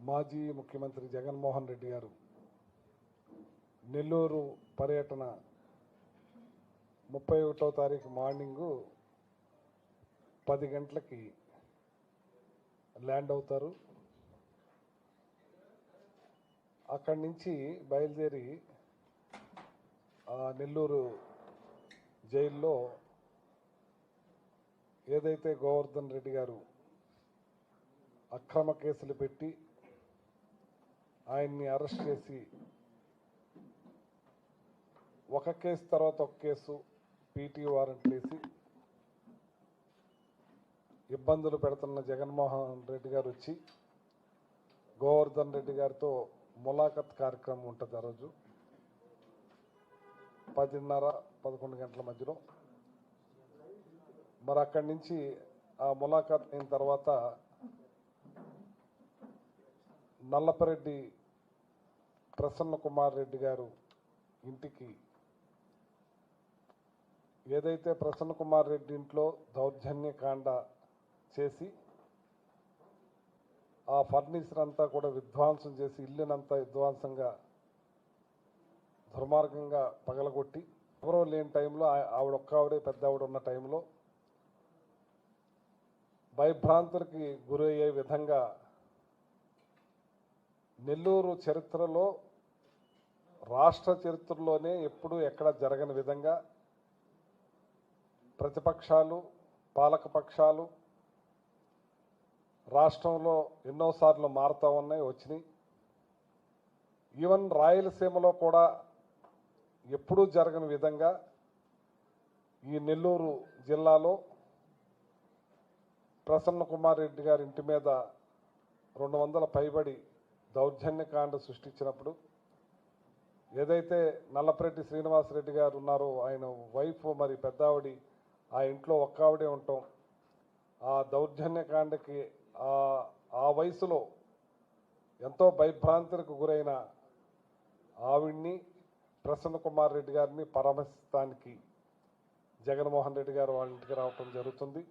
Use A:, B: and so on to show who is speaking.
A: మాజీ ముఖ్యమంత్రి జగన్మోహన్ రెడ్డి గారు నెల్లూరు పర్యటన 31వ తారీఖు మార్నింగు 10 గంటలకి ల్యాండ్ అవుతారు. అక్కడి నుంచి బయలుదేరి నెల్లూరు జైల్లో ఏదైతే గోవర్ధన్ రెడ్డి గారు అక్రమ కేసులు పెట్టి ఆయన్ని అరెస్ట్ చేసి ఒక కేసు తర్వాత ఒక కేసు పీటీ వారెంట్లు వేసి ఇబ్బందులు పెడుతున్న జగన్మోహన్ రెడ్డి గారు వచ్చి గోవర్ధన్ రెడ్డి గారితో ములాఖత్ కార్యక్రమం ఉంటుంది. ఆ రోజు 10:30-11 గంటల మధ్యలో. మరి అక్కడి నుంచి ఆ ములాఖత్ అయిన తర్వాత నల్లపరెడ్డి ప్రసన్న కుమార్ రెడ్డి గారు ఇంటికి, ఏదైతే ప్రసన్న కుమార్ రెడ్డి ఇంట్లో దౌర్జన్యకాండ చేసి ఆ ఫర్నిచర్ అంతా కూడా విధ్వంసం చేసి ఇల్లునంతా విధ్వంసంగా దుర్మార్గంగా పగలగొట్టి ఎవరో లేని టైంలో ఆవిడ ఒక్కావిడే పెద్ద ఆవిడ ఉన్న టైంలో భయభ్రాంతులకి గురయ్యే విధంగా నెల్లూరు చరిత్రలో, రాష్ట్ర చరిత్రలోనే ఎప్పుడూ ఎక్కడ జరగని విధంగా ప్రతిపక్షాలు, పాలకపక్షాలు రాష్ట్రంలో ఎన్నోసార్లు మారుతూ ఉన్నాయి, వచ్చినాయి. ఈవెన్ రాయలసీమలో కూడా ఎప్పుడూ జరగని విధంగా ఈ నెల్లూరు జిల్లాలో ప్రసన్న కుమార్ రెడ్డి గారి ఇంటి మీద 200 పైబడి దౌర్జన్యకాండ సృష్టించినప్పుడు, ఏదైతే నల్లపరెడ్డి శ్రీనివాసరెడ్డి గారు ఉన్నారో ఆయన వైఫ్ మరి పెద్దావిడి ఆ ఇంట్లో ఒక్కావిడే ఉంటాం, ఆ దౌర్జన్యకాండకి ఆ వయసులో ఎంతో భయభ్రాంతులకు గురైన ఆవిడ్ని, ప్రసన్న కుమార్ రెడ్డి గారిని పరామర్శించడానికి జగన్మోహన్ రెడ్డి గారు వాళ్ళ ఇంటికి రావటం జరుగుతుంది.